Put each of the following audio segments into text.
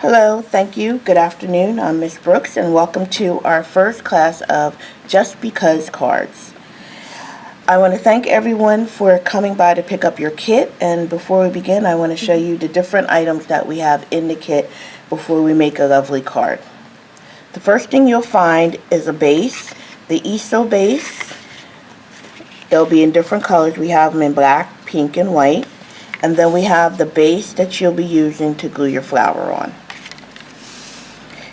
Hello, thank you, good afternoon, I'm Miss Brooks and welcome to our first class of Just Because cards. I want to thank everyone for coming by to pick up your kit, and before we begin I want to show you the different items that we have in the kit before we make a lovely card. The first thing you'll find is a base, the Easel base. They'll be in different colors. We have them in black, pink, and white. And then we have the base that you'll be using to glue your flower on.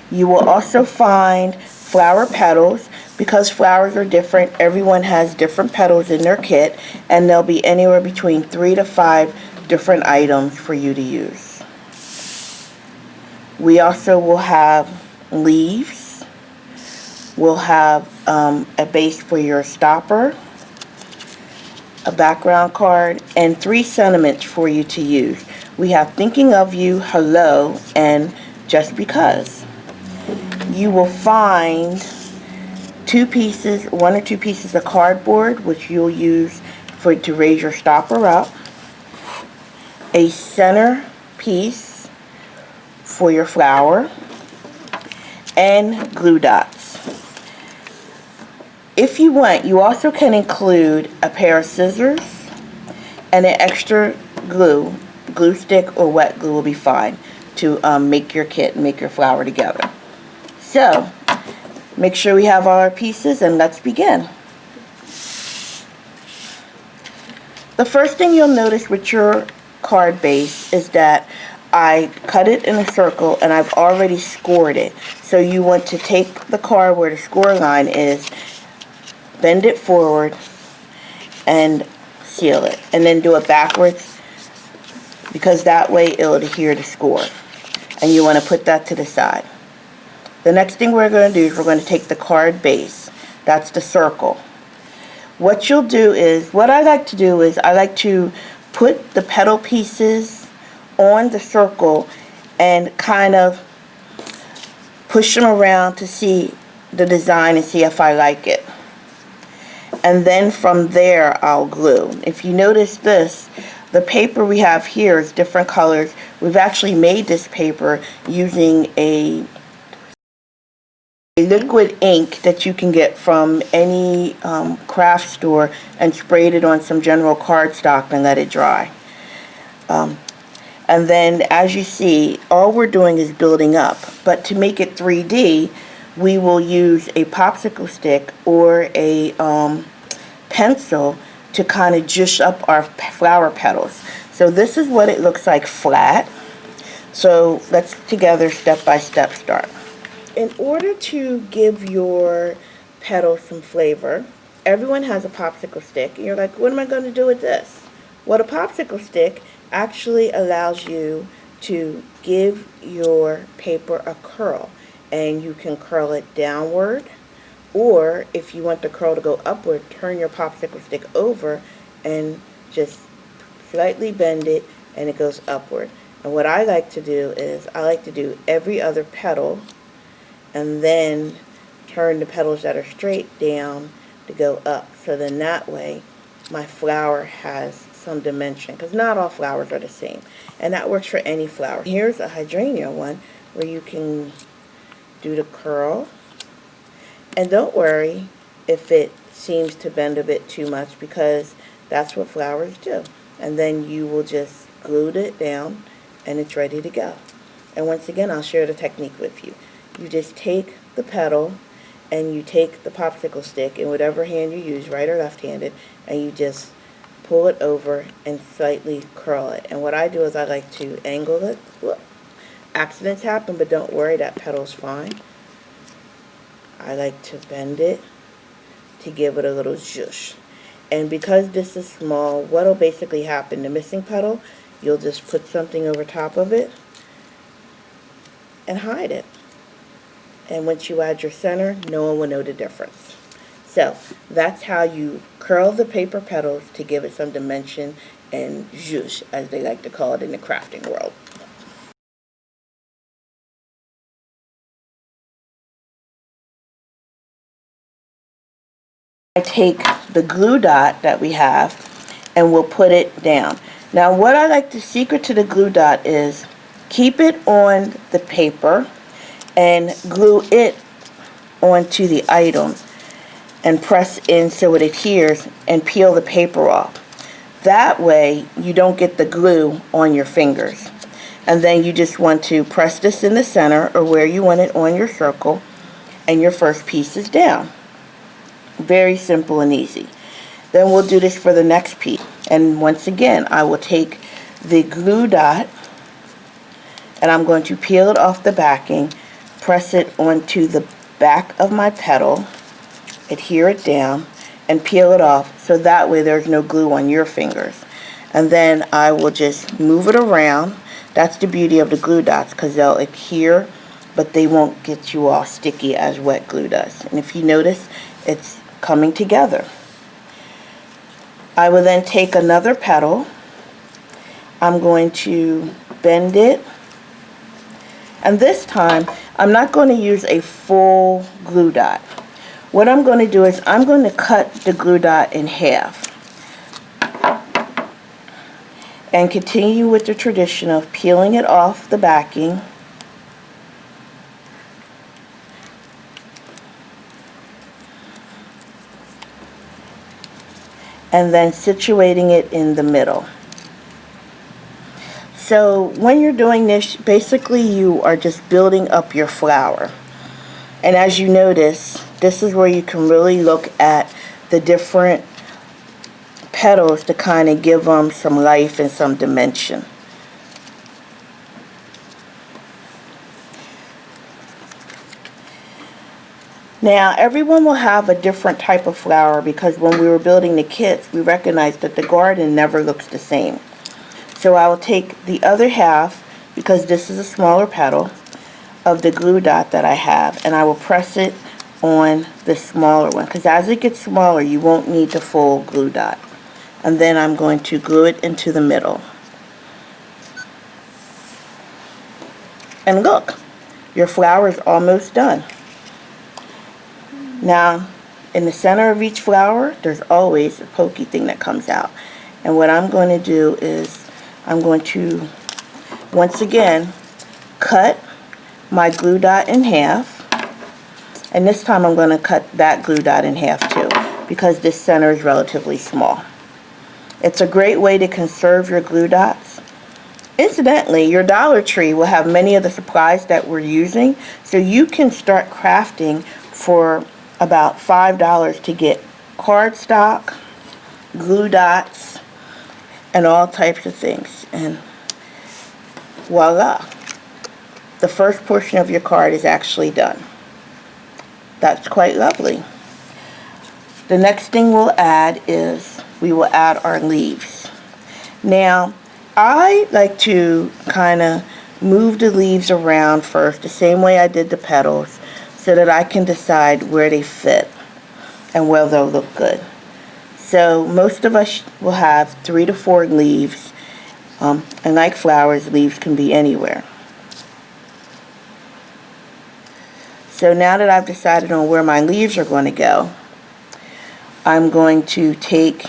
You will also find flower petals. Because flowers are different, everyone has different petals in their kit, and there'll be anywhere between 3 to 5 different items for you to use. We also will have leaves. We'll have a base for your stopper, a background card, and 3 sentiments for you to use. We have thinking of you, hello, and just because. You will find 1 or 2 pieces of cardboard, which you'll use to raise your stopper up, a center piece for your flower, and glue dots. If you want, you also can include a pair of scissors and an extra glue stick or wet glue will be fine to make your kit and make your flower together. So, make sure we have all our pieces and let's begin. The first thing you'll notice with your card base is that I cut it in a circle and I've already scored it. So you want to take the card where the score line is, bend it forward, and seal it. And then do it backwards because that way it'll adhere to score. And you want to put that to the side. The next thing we're going to do is we're going to take the card base. That's the circle. What you'll do is, what I like to do is I like to put the petal pieces on the circle and kind of push them around to see the design and see if I like it. And then from there I'll glue. If you notice this, the paper we have here is different colors. We've actually made this paper using a liquid ink that you can get from any craft store and sprayed it on some general cardstock and let it dry. And then as you see, all we're doing is building up. But to make it 3D, we will use a popsicle stick or a pencil to kind of juice up our flower petals. So this is what it looks like flat. So let's together step by step start. In order to give your petals some flavor, everyone has a popsicle stick. And you're like, what am I going to do with this? Well, the popsicle stick actually allows you to give your paper a curl. And you can curl it downward. Or if you want the curl to go upward, turn your popsicle stick over and just slightly bend it and it goes upward. And what I like to do is I like to do every other petal and then turn the petals that are straight down to go up. So then that way my flower has some dimension, because not all flowers are the same. And that works for any flower. Here's a hydrangea one where you can do the curl. And don't worry if it seems to bend a bit too much, because that's what flowers do. And then you will just glue it down and it's ready to go. And once again, I'll share the technique with you. You just take the petal and you take the popsicle stick in whatever hand you use, right or left-handed, and you just pull it over and slightly curl it. And what I do is I like to angle it. Whoop. Accidents happen, but don't worry, that petal's fine. I like to bend it to give it a little zhoosh. And because this is small, what'll basically happen, the missing petal, you'll just put something over top of it and hide it. And once you add your center, no one will know the difference. So that's how you curl the paper petals to give it some dimension and zhoosh, as they like to call it in the crafting world. I take the glue dot that we have and we'll put it down. Now what I like, the secret to the glue dot is Keep it on the paper and glue it onto the item and press in so it adheres and peel the paper off. That way you don't get the glue on your fingers. And then you just want to press this in the center or where you want it on your circle, and your first piece is down. Very simple and easy. Then we'll do this for the next piece. And once again, I will take the glue dot and I'm going to peel it off the backing, press it onto the back of my petal, adhere it down, and peel it off so that way there's no glue on your fingers. And then I will just move it around. That's the beauty of the glue dots, because they'll adhere, but they won't get you all sticky as wet glue does. And if you notice, it's coming together. I will then take another petal. I'm going to bend it. And this time, I'm not going to use a full glue dot. What I'm going to do is I'm going to cut the glue dot in half. And continue with the tradition of peeling it off the backing. And then situating it in the middle. So when you're doing this, basically you are just building up your flower. And as you notice, this is where you can really look at the different petals to kind of give them some life and some dimension. Now, everyone will have a different type of flower, because when we were building the kits, we recognized that the garden never looks the same. So I will take the other half, because this is a smaller petal, of the glue dot that I have, and I will press it on the smaller one, because as it gets smaller, you won't need the full glue dot. And then I'm going to glue it into the middle. And look, your flower is almost done. Now, in the center of each flower, there's always a pokey thing that comes out. And what I'm going to do is I'm going to, once again, cut my glue dot in half. And this time I'm going to cut that glue dot in half too, because this center is relatively small. It's a great way to conserve your glue dots. Incidentally, your Dollar Tree will have many of the supplies that we're using, so you can start crafting for about $5 to get cardstock, glue dots, and all types of things. And voila, the first portion of your card is actually done. That's quite lovely. The next thing we'll add is we will add our leaves. Now, I like to kind of move the leaves around first, the same way I did the petals, so that I can decide where they fit and where they'll look good. So most of us will have 3 to 4 leaves, and like flowers, leaves can be anywhere. So now that I've decided on where my leaves are going to go, I'm going to take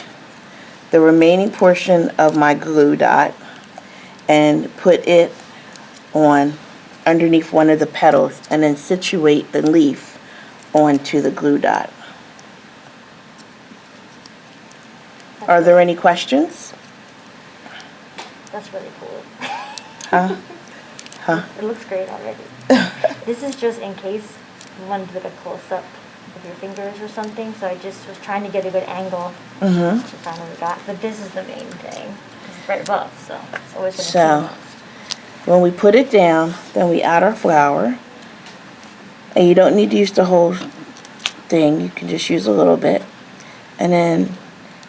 the remaining portion of my glue dot and put it on underneath one of the petals, and then situate the leaf onto the glue dot. Are there any questions? That's really cool. Huh? It looks great already. This is just in case you wanted to look a close-up of your fingers or something, so I just was trying to get a good angle to find what we got. But this is the main thing. It's right above, so it's always going to see the most. When we put it down, then we add our flour. And you don't need to use the whole thing. You can just use a little bit. And then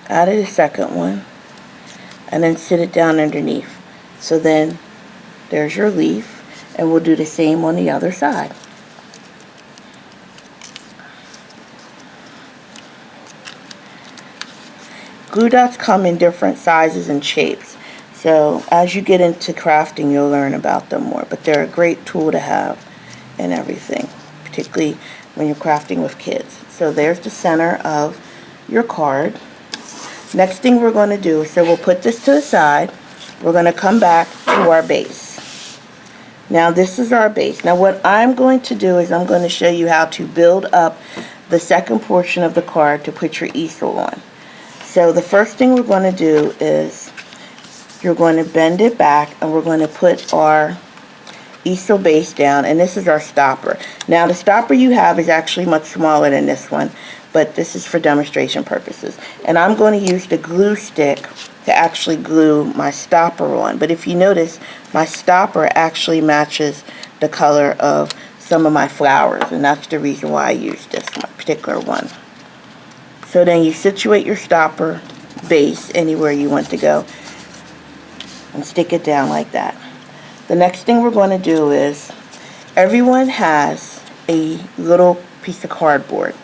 add a second one. And then sit it down underneath. So then there's your leaf. And we'll do the same on the other side. Glue dots come in different sizes and shapes. So as you get into crafting, you'll learn about them more. But they're a great tool to have and everything, particularly when you're crafting with kids. So there's the center of your card. Next thing we're going to do, so we'll put this to the side. We're going to come back to our base. Now this is our base. Now what I'm going to do is I'm going to show you how to build up the second portion of the card to put your easel on. So the first thing we're going to do is you're going to bend it back and we're going to put our easel base down, and this is our stopper. Now the stopper you have is actually much smaller than this one, but this is for demonstration purposes. And I'm going to use the glue stick to actually glue my stopper on. But if you notice, my stopper actually matches the color of some of my flowers, and that's the reason why I use this particular one. So then you situate your stopper base anywhere you want to go and stick it down like that. The next thing we're going to do is, everyone has a little piece of cardboard.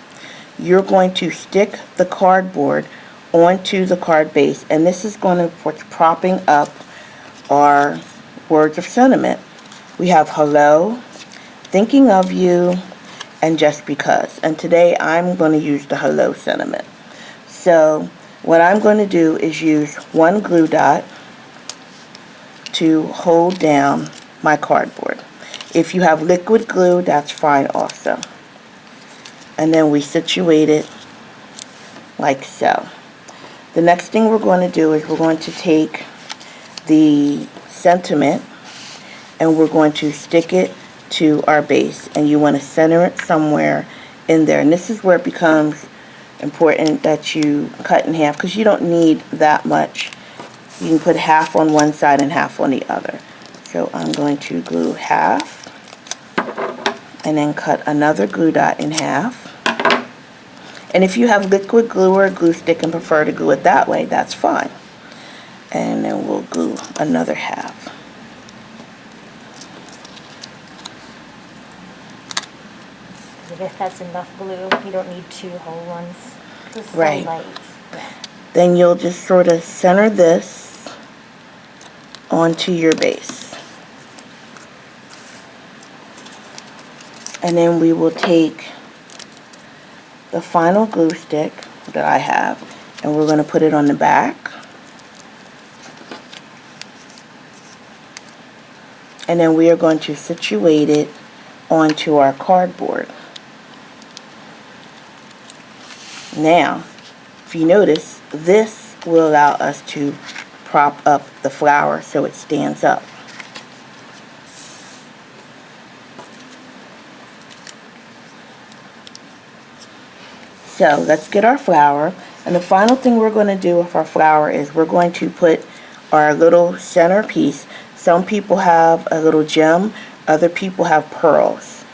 You're going to stick the cardboard onto the card base, and this is going to what's propping up our words of sentiment. We have hello, thinking of you, and just because. And today I'm going to use the hello sentiment. So what I'm going to do is use one glue dot to hold down my cardboard. If you have liquid glue, that's fine also. And then we situate it like so. The next thing we're going to do is we're going to take the sentiment and we're going to stick it to our base, and you want to center it somewhere in there. And this is where it becomes important that you cut in half, because you don't need that much. You can put half on one side and half on the other. So I'm going to glue half and then cut another glue dot in half. And if you have liquid glue or a glue stick and prefer to glue it that way, that's fine. And then we'll glue another half. I guess that's enough glue. You don't need two whole ones. It's so Right. light. Yeah. Then you'll just sort of center this onto your base. And then we will take the final glue stick that I have, and we're going to put it on the back. And then we are going to situate it onto our cardboard. Now, if you notice, this will allow us to prop up the flower so it stands up. So let's get our flower, and the final thing we're going to do with our flower is we're going to put our little centerpiece. Some people have a little gem, other people have pearls.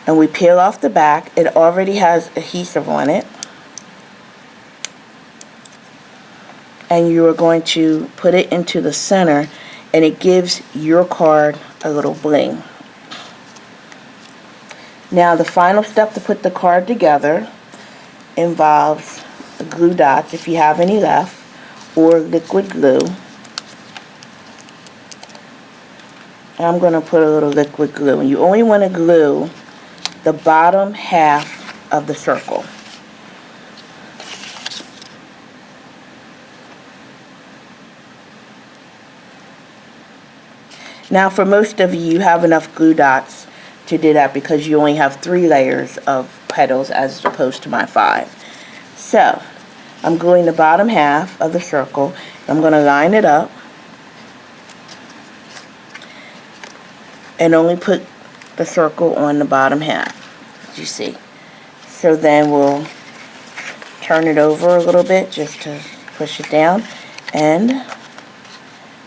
And we peel off the back. It already has adhesive on it. And you are going to put it into the center, and it gives your card a little bling. Now the final step to put the card together involves glue dots, if you have any left, or liquid glue. And I'm going to put a little liquid glue, and you only want to glue the bottom half of the circle. Now for most of you, you have enough glue dots to do that because you only have 3 layers of petals as opposed to my 5. So I'm gluing the bottom half of the circle. I'm going to line it up and only put the circle on the bottom half, as you see. So then we'll turn it over a little bit just to push it down and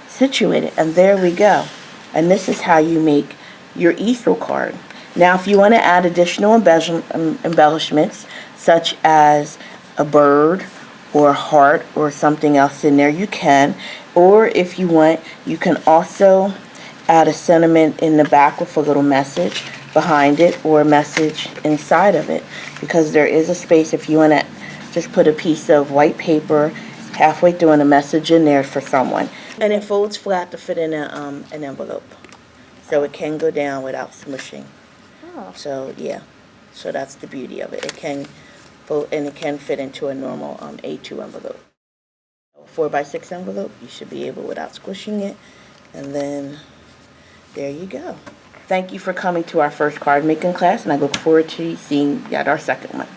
situate it, and there we go. And this is how you make your easel card. Now if you want to add additional embellishments such as a bird or a heart or something else in there, you can. Or if you want, you can also add a sentiment in the back with a little message behind it or a message inside of it, because there is a space if you want to just put a piece of white paper halfway through and a message in there for someone. And it folds flat to fit in an envelope, so it can go down without smushing. Oh. So yeah, so that's the beauty of it. It can fold, and it can fit into a normal A2 envelope. A 4x6 envelope, you should be able without squishing it. And then there you go. thank you for coming to our first card making class, and I look forward to seeing you at our second one.